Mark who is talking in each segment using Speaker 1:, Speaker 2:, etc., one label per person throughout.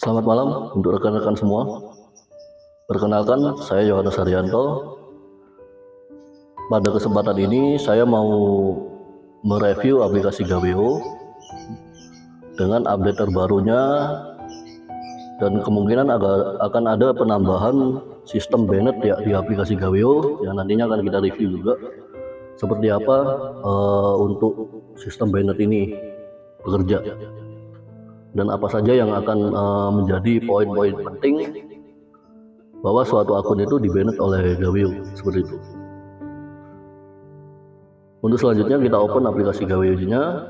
Speaker 1: Selamat malam untuk rekan-rekan semua. Perkenalkan, saya Yohanes Haryanto. Pada kesempatan ini saya mau mereview aplikasi Gaweo dengan update terbarunya, dan kemungkinan akan ada penambahan sistem banned ya di aplikasi Gaweo yang nantinya akan kita review juga seperti apa untuk sistem banned ini bekerja dan apa saja yang akan menjadi poin-poin penting bahwa suatu akun itu di-banned oleh Gaweo, seperti itu. Untuk selanjutnya kita open aplikasi Gaweo-nya.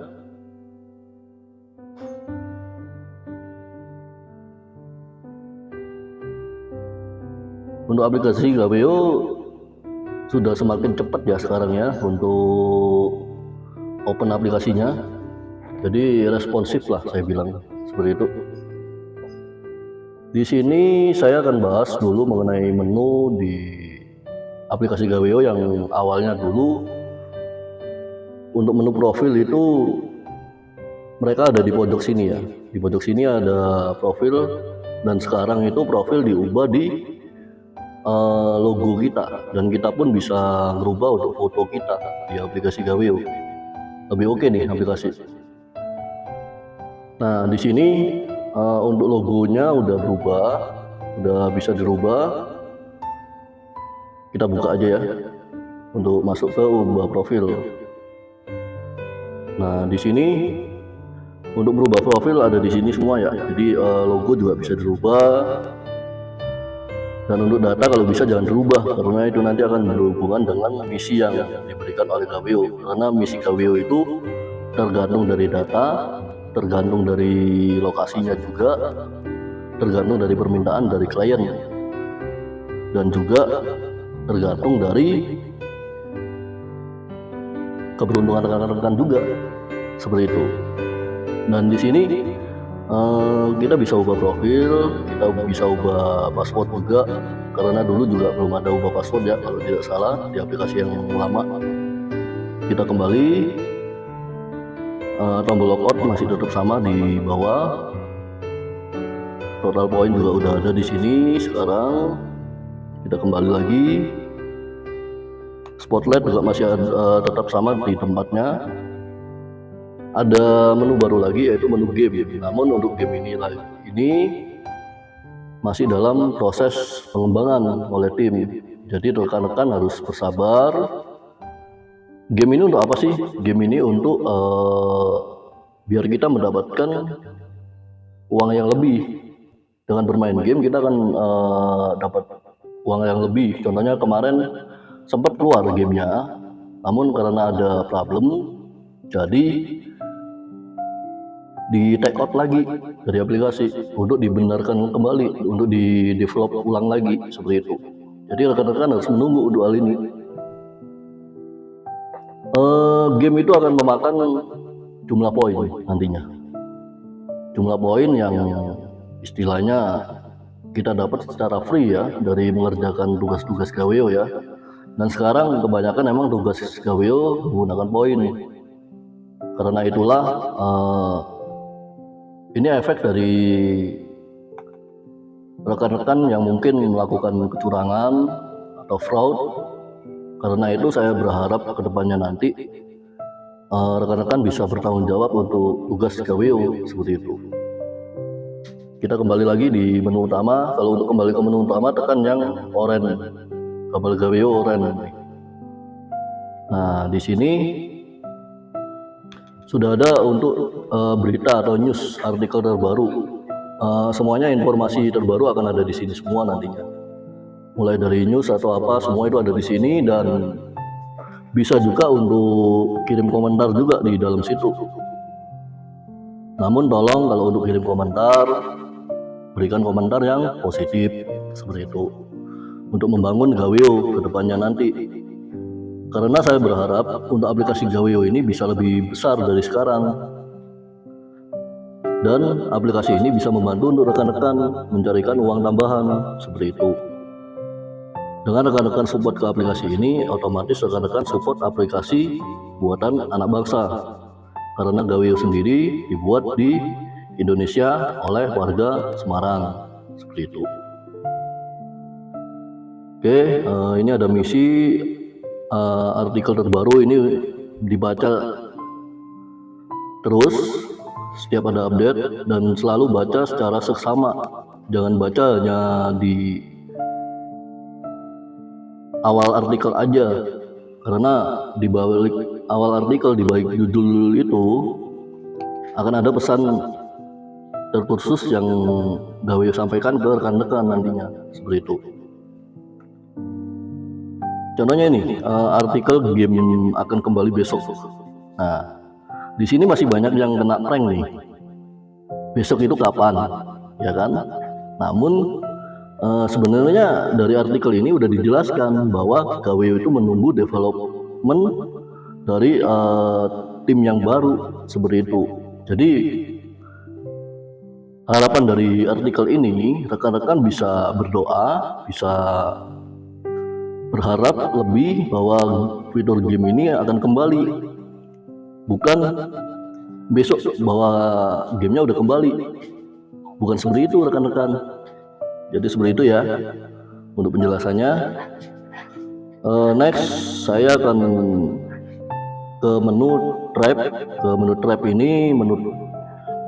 Speaker 1: Untuk aplikasi Gaweo sudah semakin cepat ya sekarang ya untuk open aplikasinya. Jadi responsif lah saya bilang, seperti itu. Di sini saya akan bahas dulu mengenai menu di aplikasi Gaweo yang awalnya dulu untuk menu profil itu mereka ada di pojok sini ya. Di pojok sini ada profil, dan sekarang itu profil diubah di logo kita, dan kita pun bisa merubah untuk foto kita di aplikasi Gaweo. Lebih oke nih aplikasi. Nah, di sini untuk logonya udah berubah, udah bisa dirubah. Kita buka aja ya untuk masuk ke ubah profil. Nah, di sini untuk berubah profil ada di sini semua ya. Jadi logo juga bisa dirubah. Dan untuk data kalau bisa jangan dirubah, karena itu nanti akan berhubungan dengan misi yang diberikan oleh Gaweo. Karena misi Gaweo itu tergantung dari data, tergantung dari lokasinya juga, tergantung dari permintaan dari klien, dan juga tergantung dari keberuntungan rekan-rekan juga, seperti itu. Dan di sini kita bisa ubah profil, kita bisa ubah password juga, karena dulu juga belum ada ubah password ya kalau tidak salah di aplikasi yang lama. Kita kembali, tombol logout masih tetap sama di bawah, total point juga udah ada di sini. Sekarang kita kembali lagi, spotlight juga masih tetap sama di tempatnya. Ada menu baru lagi yaitu menu game. Namun untuk game ini masih dalam proses pengembangan oleh tim. Jadi rekan-rekan harus bersabar. Game ini untuk apa sih? Game ini untuk biar kita mendapatkan uang yang lebih. Dengan bermain game kita akan dapat uang yang lebih. Contohnya kemarin sempat keluar gamenya, namun karena ada problem, jadi di take out lagi dari aplikasi untuk dibenarkan kembali, untuk di develop ulang lagi, seperti itu. Jadi rekan-rekan harus menunggu untuk hal ini. Game itu akan memakan jumlah poin nantinya, jumlah poin yang istilahnya kita dapat secara free ya dari mengerjakan tugas-tugas Gaweo ya. Dan sekarang kebanyakan emang tugas Gaweo menggunakan poin. Karena itulah ini efek dari rekan-rekan yang mungkin melakukan kecurangan atau fraud. Karena itu saya berharap ke depannya nanti rekan-rekan bisa bertanggung jawab untuk tugas Gaweo, seperti itu. Kita kembali lagi di menu utama. Kalau untuk kembali ke menu utama, tekan yang oranye, kabel Gaweo oranye. Nah, di sini sudah ada untuk berita atau news, artikel terbaru. Semuanya informasi terbaru akan ada di sini semua nantinya. Mulai dari news atau apa, semua itu ada di sini, dan bisa juga untuk kirim komentar juga di dalam situ. Namun tolong kalau untuk kirim komentar, berikan komentar yang positif, seperti itu, untuk membangun Gaweo ke depannya nanti. Karena saya berharap untuk aplikasi Gaweo ini bisa lebih besar dari sekarang. Dan aplikasi ini bisa membantu untuk rekan-rekan mencarikan uang tambahan, seperti itu. Dengan rekan-rekan support ke aplikasi ini, otomatis rekan-rekan support aplikasi buatan anak bangsa. Karena Gaweo sendiri dibuat di Indonesia oleh warga Semarang, seperti itu. Oke, ini ada misi artikel terbaru ini dibaca terus setiap ada update dan selalu baca secara seksama. Jangan baca hanya di awal artikel aja, karena di balik awal artikel, di balik judul itu akan ada pesan terkhusus yang Gaweo sampaikan ke rekan-rekan nantinya, seperti itu. Contohnya ini, artikel game akan kembali besok. Nah, di sini masih banyak yang kena prank nih. Besok itu kapan, ya kan? Namun sebenarnya dari artikel ini udah dijelaskan bahwa Gaweo itu menunggu development dari tim yang baru, seperti itu. Jadi harapan dari artikel ini, rekan-rekan bisa berdoa, bisa berharap lebih bahwa fitur game ini akan kembali, bukan besok bahwa gamenya udah kembali, bukan seperti itu rekan-rekan. Jadi seperti itu ya untuk penjelasannya. Next saya akan ke menu trap. Ke menu trap ini menu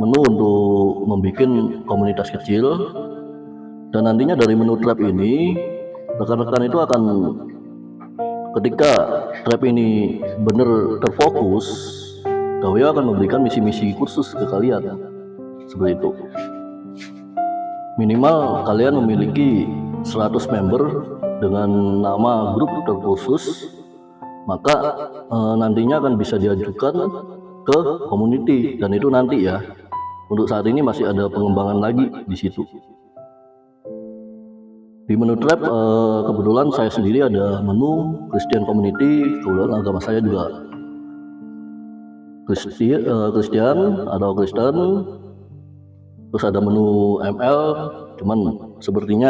Speaker 1: untuk membuat komunitas kecil, dan nantinya dari menu trap ini rekan-rekan itu akan, ketika trap ini benar terfokus, Gaweo akan memberikan misi-misi khusus ke kalian, seperti itu. Minimal kalian memiliki 100 member dengan nama grup terkhusus, maka nantinya akan bisa diajukan ke community, dan itu nanti ya. Untuk saat ini masih ada pengembangan lagi di situ. Di menu trap kebetulan saya sendiri ada menu Christian Community, kebetulan agama saya juga Christian atau Kristen. Terus ada menu ML, cuman sepertinya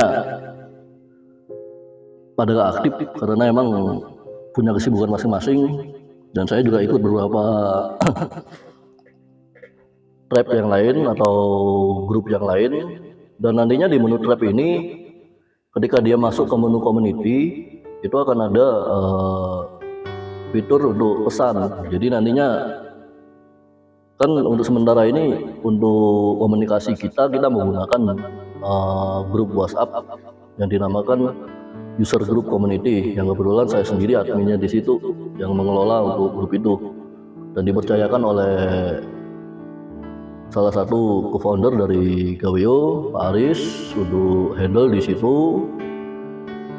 Speaker 1: pada gak aktif karena emang punya kesibukan masing-masing, dan saya juga ikut beberapa trap yang lain atau grup yang lain. Dan nantinya di menu trap ini, ketika dia masuk ke menu community, itu akan ada fitur untuk pesan. Jadi nantinya kan untuk sementara ini untuk komunikasi kita menggunakan grup WhatsApp yang dinamakan user group community, yang kebetulan saya sendiri adminnya di situ yang mengelola untuk grup itu, dan dipercayakan oleh salah satu co-founder dari Gaweo, Pak Aris, untuk handle di situ.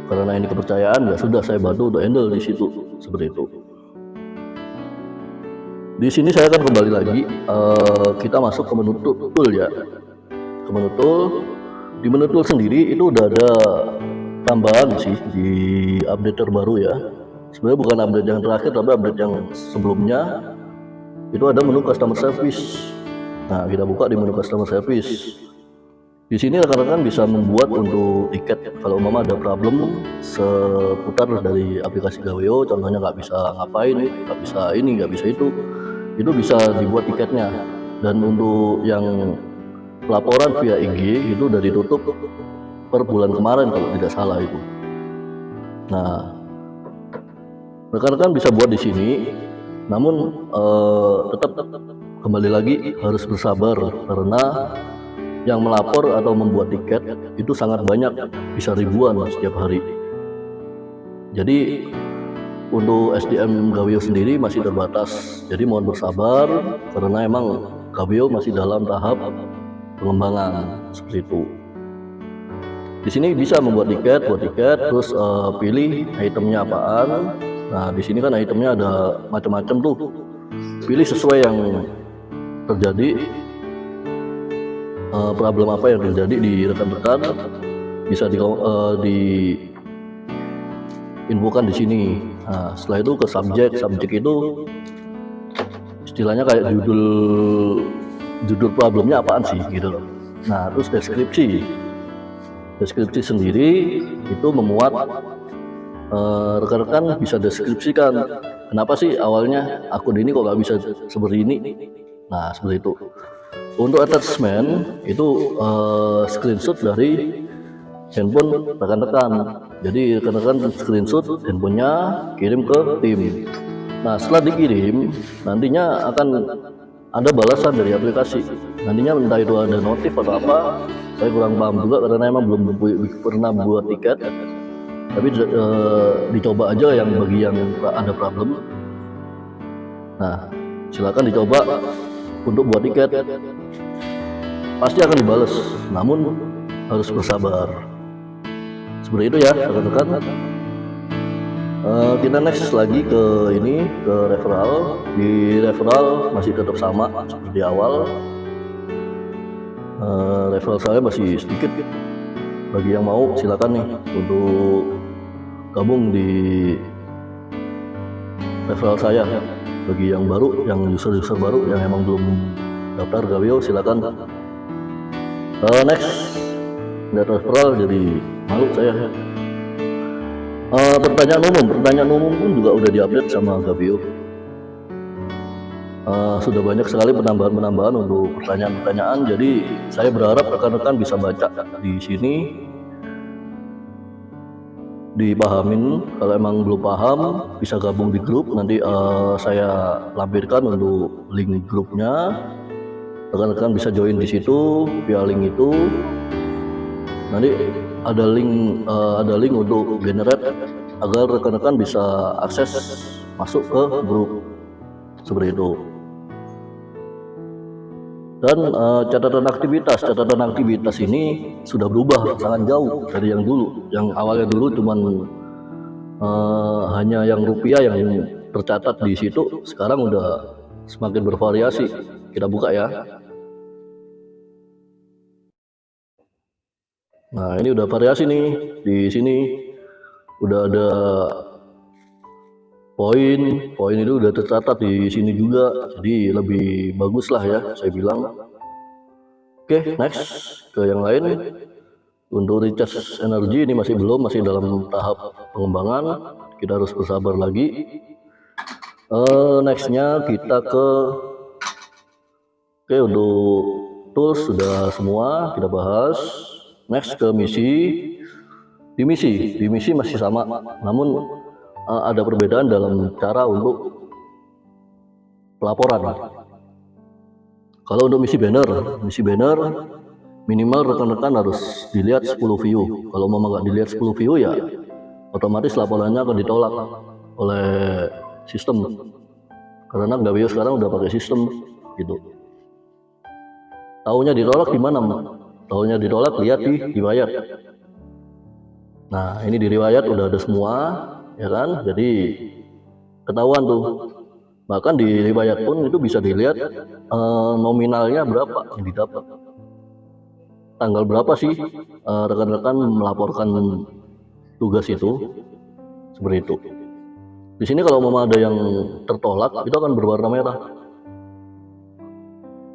Speaker 1: Karena ini kepercayaan, ya sudah saya bantu untuk handle di situ, seperti itu. Di sini saya akan kembali lagi, kita masuk ke menu tool ya. Ke menu tool, di menu tool sendiri itu udah ada tambahan sih di update terbaru ya. Sebenarnya bukan update yang terakhir, tapi update yang sebelumnya. Itu ada menu customer service. Nah, kita buka di menu customer service. Di sini rekan-rekan bisa membuat untuk tiket kalau umpama ada problem seputar dari aplikasi Gaweo, contohnya nggak bisa ngapain, nggak bisa ini, nggak bisa itu bisa dibuat tiketnya. Dan untuk yang laporan via IG itu udah ditutup per bulan kemarin kalau tidak salah itu. Nah, rekan-rekan bisa buat di sini, namun tetap kembali lagi harus bersabar, karena yang melapor atau membuat tiket itu sangat banyak, bisa ribuan setiap hari. Jadi untuk SDM Gaweo sendiri masih terbatas, jadi mohon bersabar karena emang Gaweo masih dalam tahap pengembangan, seperti itu. Di sini bisa membuat tiket, terus pilih itemnya apaan. Nah, di sini kan itemnya ada macam-macam tuh. Pilih sesuai yang terjadi, problem apa yang terjadi di rekan-rekan, bisa diinfokan di sini. Nah, setelah itu ke subjek itu istilahnya kayak judul problemnya apaan sih gitu loh. Nah, terus deskripsi sendiri itu memuat, rekan-rekan bisa deskripsikan kenapa sih awalnya akun ini kok nggak bisa seperti ini. Nah, seperti itu. Untuk attachment itu screenshot dari handphone rekan-rekan. Jadi rekan-rekan screenshot handphonenya, kirim ke tim. Nah setelah dikirim, nantinya akan ada balasan dari aplikasi. Nantinya entah itu ada notif atau apa, saya kurang paham juga karena emang belum pernah buat tiket. Tapi dicoba aja yang bagi yang ada problem. Nah silakan dicoba untuk buat tiket. Pasti akan dibales, namun harus bersabar. Seperti itu ya rekan-rekan. Kita next lagi ke ini, ke referral. Di referral masih tetap sama seperti awal. Referral saya masih sedikit. Bagi yang mau silakan nih untuk gabung di referral saya. Bagi yang baru, yang user-user baru yang emang belum daftar Gaweo, silakan. Next, nggak referral jadi malu saya. Pertanyaan umum pun juga udah diupdate sama Gaweo. Sudah banyak sekali penambahan untuk pertanyaan-pertanyaan. Jadi saya berharap rekan-rekan bisa baca di sini, dipahamin. Kalau emang belum paham bisa gabung di grup. Nanti saya lampirkan untuk link grupnya. Rekan-rekan bisa join di situ via link itu. Nanti ada link untuk generate agar rekan-rekan bisa akses masuk ke grup seperti itu. Dan catatan aktivitas ini sudah berubah sangat jauh dari yang dulu. Yang awalnya dulu cuman hanya yang rupiah yang tercatat di situ, sekarang udah semakin bervariasi. Kita buka ya. Nah ini udah variasi nih, di sini udah ada poin itu udah tercatat di sini juga, jadi lebih bagus lah ya saya bilang. Oke, next ke yang lain. Untuk recharge energi ini masih dalam tahap pengembangan, kita harus bersabar lagi. Nextnya kita Oke, untuk tools sudah semua kita bahas. Next ke misi. Di misi masih sama, namun ada perbedaan dalam cara untuk pelaporan. Kalau untuk misi banner minimal rekan-rekan harus dilihat 10 view. Kalau mau nggak dilihat 10 view ya otomatis laporannya akan ditolak oleh sistem. Karena Gaweo sekarang udah pakai sistem gitu. Taunya ditolak di mana? Taunya ditolak lihat di riwayat. Nah ini di riwayat udah ada semua ya kan, jadi ketahuan tuh. Bahkan di riwayat pun itu bisa dilihat nominalnya berapa yang didapat, tanggal berapa sih rekan-rekan melaporkan tugas itu, seperti itu. Di sini kalau mau ada yang tertolak itu akan berwarna merah.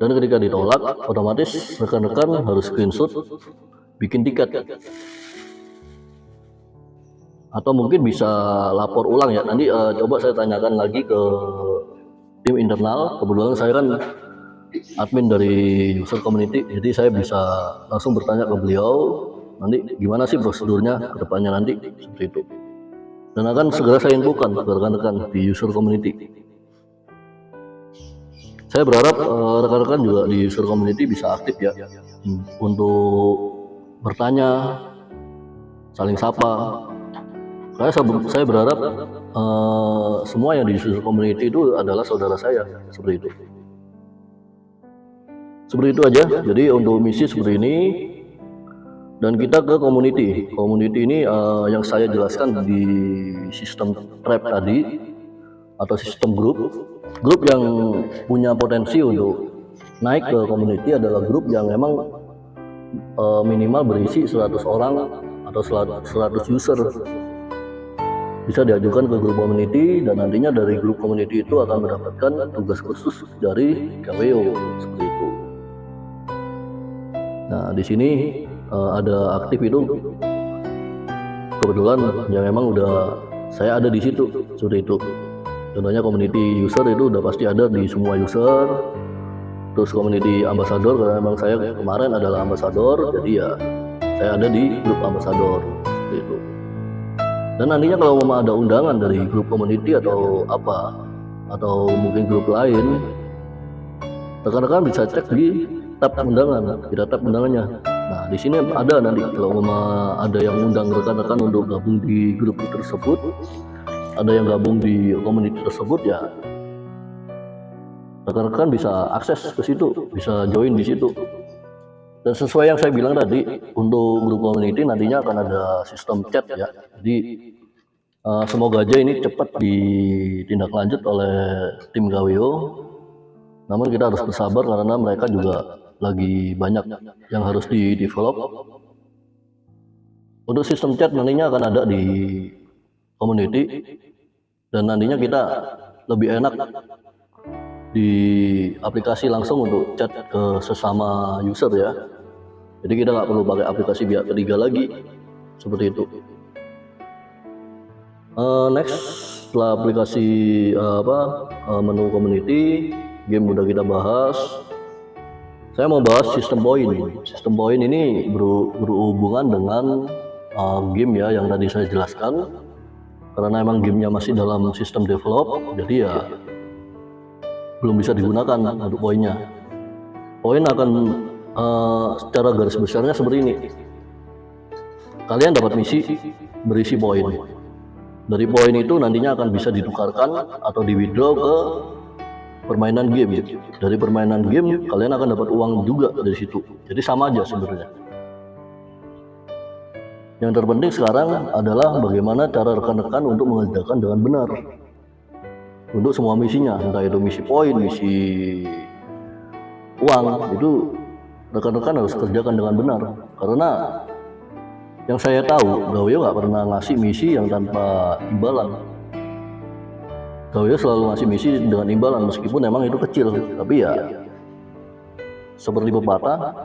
Speaker 1: Dan ketika ditolak, otomatis rekan-rekan harus screenshot, bikin tiket. Atau mungkin bisa lapor ulang ya. Nanti coba saya tanyakan lagi ke tim internal. Kebetulan saya kan admin dari user community, jadi saya bisa langsung bertanya ke beliau. Nanti gimana sih prosedurnya ke depannya nanti, seperti itu. Dan akan segera saya infokan ke rekan-rekan di user community. Saya berharap rekan-rekan juga di user community bisa aktif ya, untuk bertanya, saling sapa. Saya berharap semua yang di user community itu adalah saudara saya, seperti itu. Seperti itu aja. Jadi untuk misi seperti ini, dan kita ke community. Community ini yang saya jelaskan di sistem trap tadi atau sistem grup yang punya potensi untuk naik ke community adalah grup yang memang minimal berisi 100 orang atau 100 user. Bisa diajukan ke grup community dan nantinya dari grup community itu akan mendapatkan tugas khusus dari Gaweo, seperti itu. Nah di sini ada aktif itu, kebetulan yang memang udah saya ada di situ, seperti itu. Contohnya community user itu udah pasti ada di semua user. terus community ambassador, karena memang saya kemarin adalah ambassador, jadi ya saya ada di grup ambassador seperti itu. Dan nantinya kalau mau ada undangan dari grup community atau apa, atau mungkin grup lain, rekan-rekan bisa cek di tab undangan, kita tab undangannya. Nah di sini ada nanti kalau mau ada yang undang rekan-rekan untuk gabung di grup tersebut, ada yang gabung di community tersebut, ya rekan-rekan bisa akses ke situ, bisa join di situ. Dan sesuai yang saya bilang tadi, untuk grup community nantinya akan ada sistem chat ya. Jadi semoga aja ini cepat ditindaklanjut oleh tim Gaweo. Namun kita harus bersabar karena mereka juga lagi banyak yang harus di-develop. Untuk sistem chat nantinya akan ada di community, dan nantinya kita lebih enak di aplikasi langsung untuk chat ke sesama user ya. Jadi kita nggak perlu pakai aplikasi pihak ketiga lagi, seperti itu. Next, setelah aplikasi menu community, game udah kita bahas. Saya mau bahas sistem poin. Sistem poin ini berhubungan dengan game ya yang tadi saya jelaskan. Karena emang gamenya masih dalam sistem develop, jadi ya belum bisa digunakan untuk poinnya. Poin akan secara garis besarnya seperti ini. Kalian dapat misi berisi poin. Dari poin itu nantinya akan bisa ditukarkan atau di withdraw ke permainan game. Dari permainan game kalian akan dapat uang juga dari situ. Jadi sama aja sebenarnya. Yang terpenting sekarang adalah bagaimana cara rekan-rekan untuk mengerjakan dengan benar untuk semua misinya, entah itu misi poin, misi uang, itu rekan-rekan harus kerjakan dengan benar. Karena yang saya tahu, Gaweo nggak pernah ngasih misi yang tanpa imbalan. Gaweo selalu ngasih misi dengan imbalan, meskipun emang itu kecil, tapi ya seperti pepatah,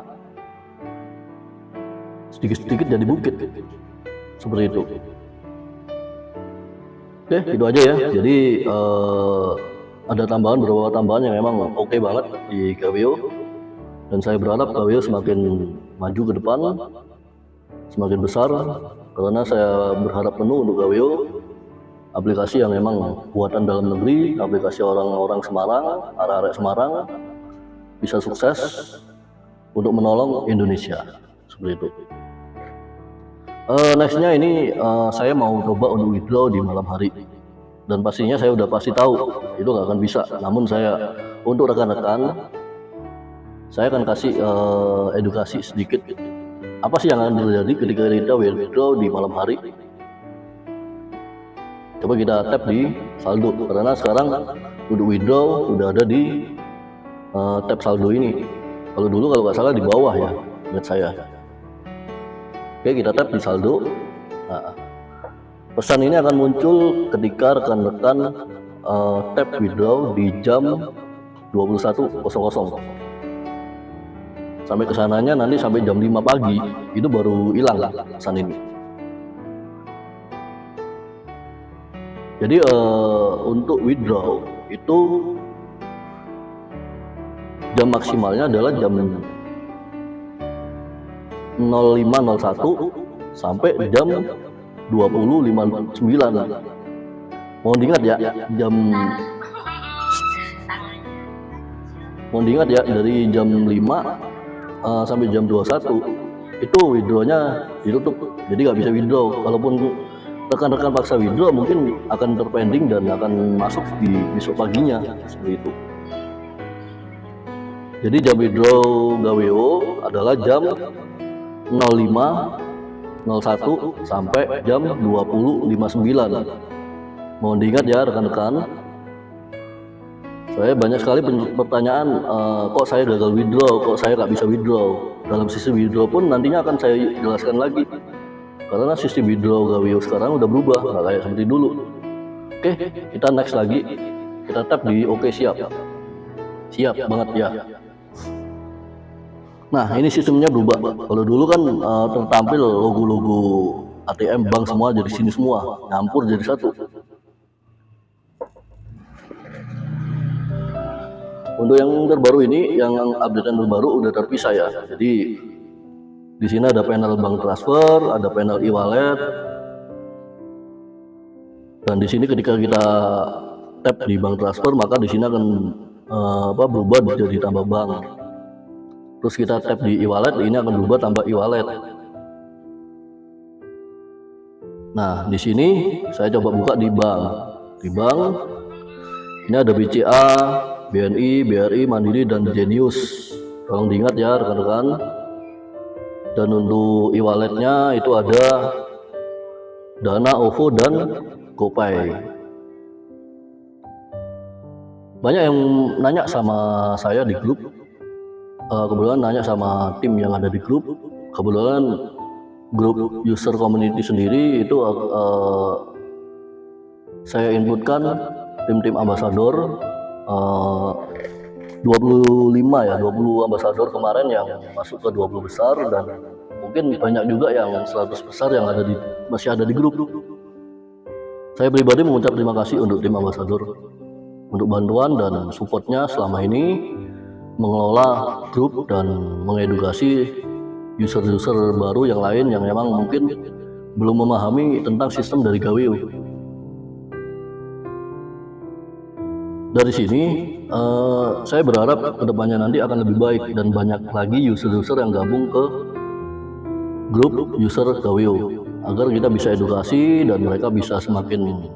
Speaker 1: sedikit-sedikit jadi bukit, seperti itu. Oke, gitu aja ya. Jadi ada beberapa tambahan yang memang oke banget di Gaweo, dan saya berharap Gaweo semakin maju ke depan, semakin besar, karena saya berharap penuh untuk Gaweo, aplikasi yang memang buatan dalam negeri, aplikasi orang-orang Semarang, arek-arek Semarang, bisa sukses untuk menolong Indonesia, seperti itu. Nextnya ini saya mau coba untuk withdraw di malam hari, dan pastinya saya udah pasti tahu itu nggak akan bisa. Namun saya untuk rekan-rekan saya akan kasih edukasi sedikit apa sih yang akan terjadi ketika kita withdraw di malam hari. Coba kita tap di saldo, karena sekarang untuk withdraw udah ada di tab saldo ini. Kalau dulu kalau nggak salah di bawah ya, ingat saya. Oke, kita tap di saldo. Nah, pesan ini akan muncul ketika rekan-rekan tap withdraw di jam 21.00. Sampai kesananya nanti sampai jam 5 pagi itu baru hilang pesan ini. Jadi untuk withdraw itu jam maksimalnya adalah jam 05.01 sampai jam 20.59. Mohon diingat ya, dari jam 5 sampai jam 21 itu withdrawnya ditutup, jadi nggak bisa withdraw. Kalaupun rekan-rekan paksa withdraw mungkin akan terpending dan akan masuk di besok paginya, seperti itu. Jadi jam withdraw Gaweo adalah jam 05.01 sampai jam 20.59. Mohon diingat ya rekan-rekan. Saya banyak sekali pertanyaan, kok saya gagal withdraw, kok saya nggak bisa withdraw. Dalam sistem withdraw pun nantinya akan saya jelaskan lagi, karena sistem withdraw Gaweo sekarang udah berubah, nggak kayak seperti dulu. Oke, kita next lagi, kita tap di oke, siap banget ya. Nah, ini sistemnya berubah. Kalau dulu kan tertampil logo-logo ATM bank semua jadi sini semua, nyampur jadi satu. Untuk yang terbaru ini, yang update yang terbaru udah terpisah ya. Jadi di sini ada panel bank transfer, ada panel e-wallet, dan di sini ketika kita tap di bank transfer maka di sini akan berubah jadi tambah bank. Terus kita tap di e-wallet, ini akan berubah tambah e-wallet. Nah, di sini saya coba buka di bank. Di bank ini ada BCA, BNI, BRI, Mandiri, dan Genius. Tolong diingat ya rekan-rekan. Dan untuk e-walletnya itu ada Dana, OVO, dan GoPay. Banyak yang nanya sama saya di grup. Kebetulan nanya sama tim yang ada di grup. Kebetulan grup user community sendiri itu saya inputkan tim ambasador 25 ya, 20 ambasador kemarin yang masuk ke 20 besar, dan mungkin banyak juga yang 100 besar yang masih ada di grup. Saya pribadi mengucap terima kasih untuk tim ambasador untuk bantuan dan supportnya selama ini mengelola grup dan mengedukasi user-user baru yang lain yang memang mungkin belum memahami tentang sistem dari Gaweo. Dari sini saya berharap kedepannya nanti akan lebih baik dan banyak lagi user-user yang gabung ke grup user Gaweo agar kita bisa edukasi dan mereka bisa semakin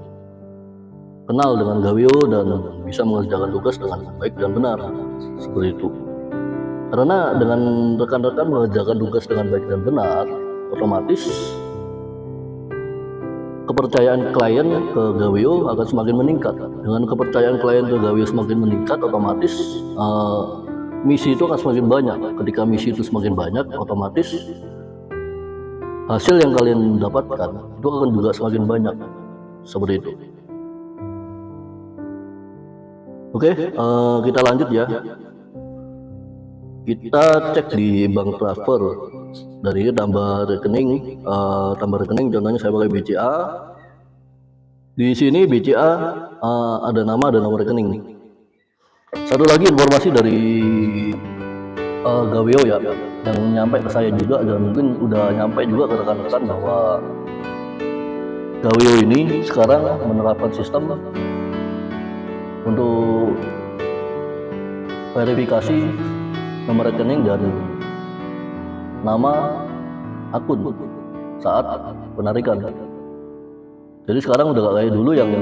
Speaker 1: kenal dengan Gaweo dan bisa mengerjakan tugas dengan baik dan benar, seperti itu. Karena dengan rekan-rekan mengerjakan tugas dengan baik dan benar, otomatis kepercayaan klien ke Gaweo akan semakin meningkat. Dengan kepercayaan klien ke Gaweo semakin meningkat, otomatis misi itu akan semakin banyak. Ketika misi itu semakin banyak, otomatis hasil yang kalian dapatkan itu akan juga semakin banyak, seperti itu. Oke, kita lanjut ya. Kita cek di bank transfer. Dari tambah rekening, contohnya saya pakai BCA. Di sini BCA ada nama rekening. Satu lagi informasi dari Gaweo ya, yang nyampe ke saya juga dan mungkin udah nyampe juga ke rekan-rekan bahwa Gaweo ini sekarang menerapkan sistem untuk verifikasi nomor rekening dan nama akun saat penarikan. Jadi sekarang udah gak kayak dulu yang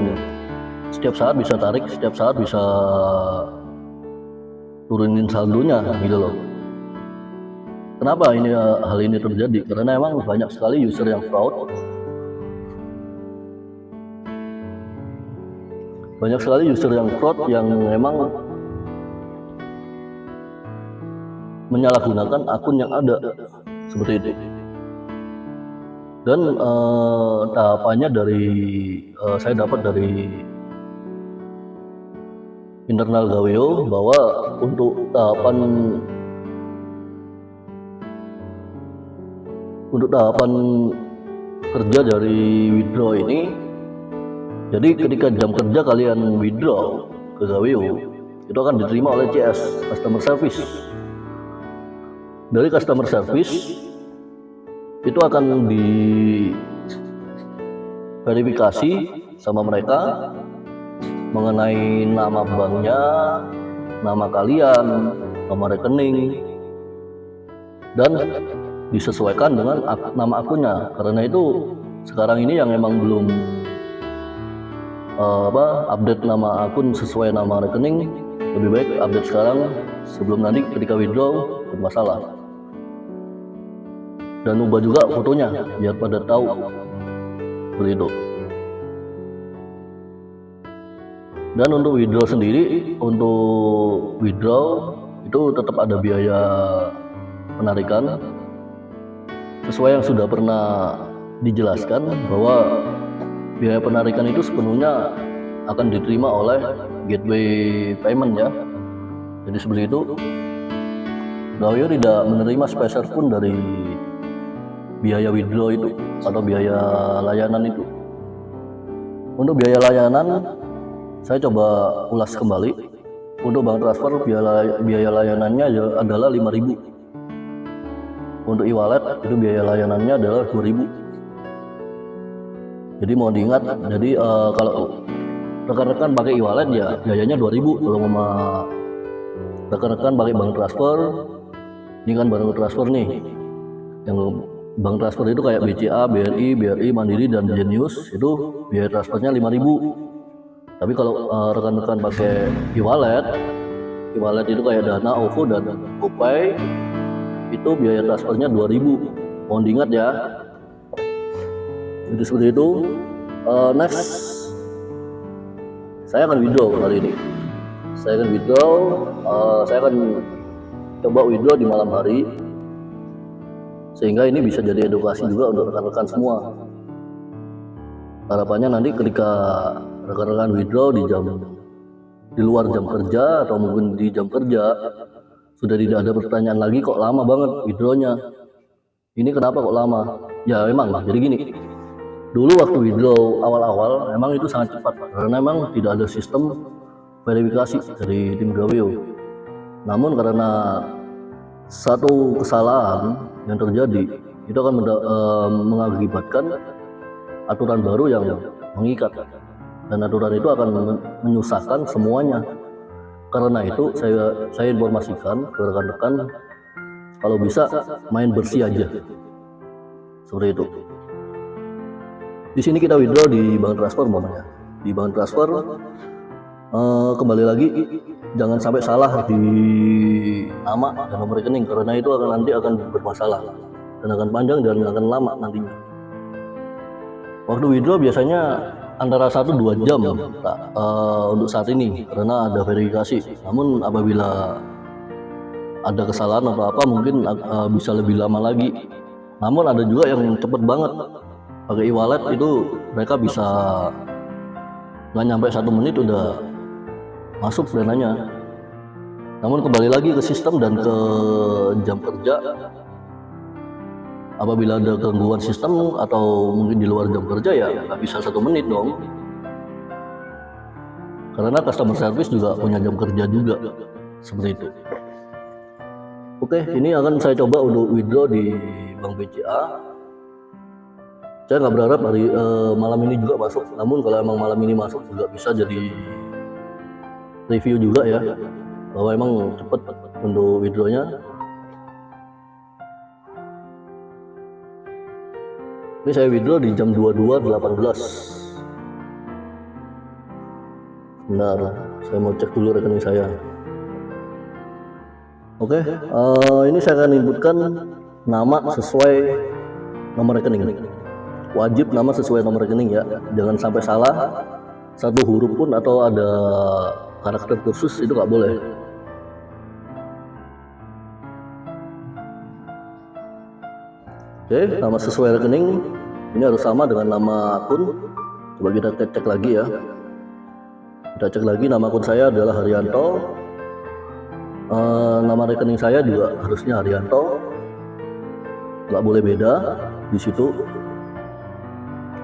Speaker 1: setiap saat bisa tarik, setiap saat bisa turunin saldonya gitu loh. Kenapa hal ini terjadi? Karena emang banyak sekali user yang fraud. Banyak sekali user yang fraud yang memang menyalahgunakan akun yang ada, seperti itu. Dan tahapannya saya dapat dari internal Gaweo bahwa untuk tahapan kerja dari withdraw ini, jadi ketika jam kerja kalian withdraw ke Gaweo, itu akan diterima oleh CS, Customer Service. Dari Customer Service itu akan diverifikasi sama mereka mengenai nama banknya, nama kalian, nomor rekening, dan disesuaikan dengan nama akunnya. Karena itu sekarang ini yang memang belum update nama akun sesuai nama rekening, lebih baik update sekarang sebelum nanti ketika withdraw bermasalah. Dan ubah juga fotonya biar pada tahu, seperti itu. Dan untuk withdraw sendiri, untuk withdraw itu tetap ada biaya penarikan sesuai yang sudah pernah dijelaskan bahwa biaya penarikan itu sepenuhnya akan diterima oleh gateway payment ya. Jadi seperti itu. Gaweo tidak menerima spesial pun dari biaya withdraw itu atau biaya layanan itu. Untuk biaya layanan saya coba ulas kembali. Untuk bank transfer biaya layanannya adalah 5.000. Untuk e-wallet itu biaya layanannya adalah 2.000. Jadi mohon diingat, jadi kalau rekan-rekan pakai e-wallet ya biayanya 2.000. Kalau mau rekan-rekan pakai bank transfer, ini kan bank transfer nih, yang bank transfer itu kayak BCA, BRI, Mandiri, dan Jenius, itu biaya transfernya 5.000. Tapi kalau rekan-rekan pakai e-wallet itu kayak Dana, OVO, dan GoPay, itu biaya transfernya 2.000. Mohon diingat ya. Jadi seperti itu. Next, saya akan withdraw hari ini. Saya akan coba withdraw di malam hari, sehingga ini bisa jadi edukasi juga untuk rekan-rekan semua. Harapannya nanti ketika rekan-rekan withdraw di luar jam kerja atau mungkin di jam kerja, sudah tidak ada pertanyaan lagi, kok lama banget withdrawnya, ini kenapa kok lama. Ya memang jadi gini, dulu waktu withdraw awal-awal memang itu sangat cepat, karena memang tidak ada sistem verifikasi dari tim Gaweo. Namun karena satu kesalahan yang terjadi, itu akan mengakibatkan aturan baru yang mengikat, dan aturan itu akan menyusahkan semuanya. Karena itu saya informasikan ke rekan-rekan, kalau bisa main bersih aja, seperti itu. Di sini kita withdraw di bank transfer, mamanya di bank transfer, kembali lagi jangan sampai salah di nama dan nomor rekening, karena itu nanti akan bermasalah dan akan panjang dan akan lama nantinya. Waktu withdraw biasanya antara 1-2 jam untuk saat ini, karena ada verifikasi. Namun apabila ada kesalahan atau apa, mungkin bisa lebih lama lagi. Namun ada juga yang cepet banget pakai e-wallet, itu mereka bisa nggak nyampe 1 menit udah masuk dananya. Namun kembali lagi ke sistem dan ke jam kerja. Apabila ada gangguan sistem atau mungkin di luar jam kerja, ya nggak bisa 1 menit dong, karena customer service juga punya jam kerja juga, seperti itu. Oke, ini akan saya coba untuk withdraw di Bank BCA. Saya nggak berharap hari malam ini juga masuk, namun kalau emang malam ini masuk juga bisa jadi review juga ya, bahwa emang cepet untuk withdrawnya. Ini saya withdraw di jam 22.18. Bentar, saya mau cek dulu rekening saya. Oke, ini saya akan inputkan nama sesuai nomor rekening. Wajib nama sesuai nomor rekening ya, jangan sampai salah satu huruf pun atau ada karakter khusus, itu nggak boleh. Oke, nama sesuai rekening ini harus sama dengan nama akun. Coba kita cek lagi ya. Kita cek lagi, nama akun saya adalah Haryanto. Nama rekening saya juga harusnya Haryanto. Nggak boleh beda di situ.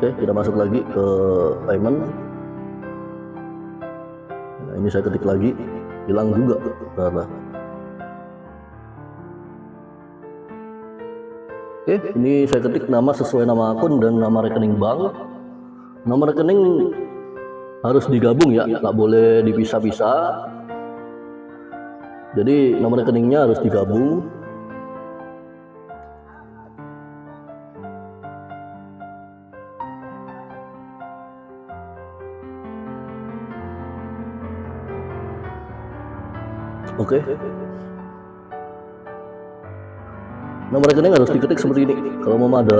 Speaker 1: Oke, kita masuk lagi ke payment. Nah, ini saya ketik lagi, hilang juga. Bentar. Oke, ini saya ketik nama sesuai nama akun dan nama rekening bank. Nomor rekening harus digabung ya, nggak boleh dipisah-pisah. Jadi nomor rekeningnya harus digabung. Oke. Nomor rekening harus diketik seperti ini. Kalau mau ada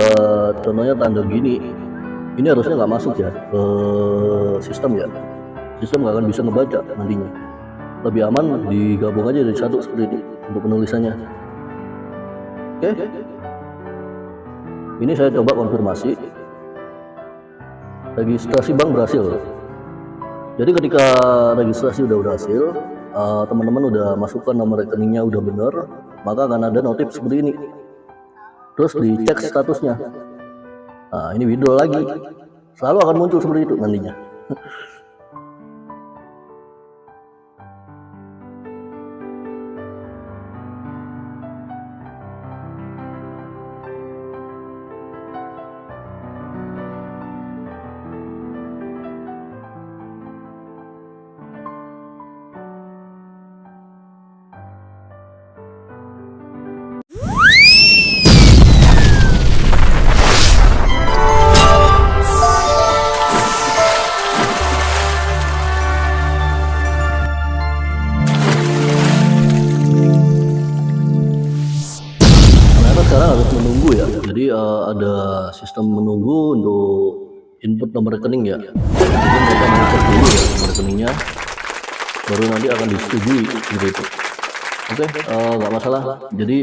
Speaker 1: contohnya tanda gini, ini harusnya nggak masuk ya ke sistem ya. Sistem nggak akan bisa ngebaca nantinya. Lebih aman digabung aja jadi satu seperti ini untuk penulisannya. Oke. Ini saya coba konfirmasi. Registrasi bank berhasil. Jadi ketika registrasi udah berhasil, teman-teman udah masukkan nomor rekeningnya udah bener, maka akan ada notif seperti ini. Terus dicek statusnya. Nah, ini withdraw lagi. Selalu akan muncul seperti itu nantinya. sistem menunggu untuk input nomor rekening ya. Jadi mereka mengecek dulu ya nomor rekeningnya, baru nanti akan disetujui gitu. Oke, nggak masalah. Jadi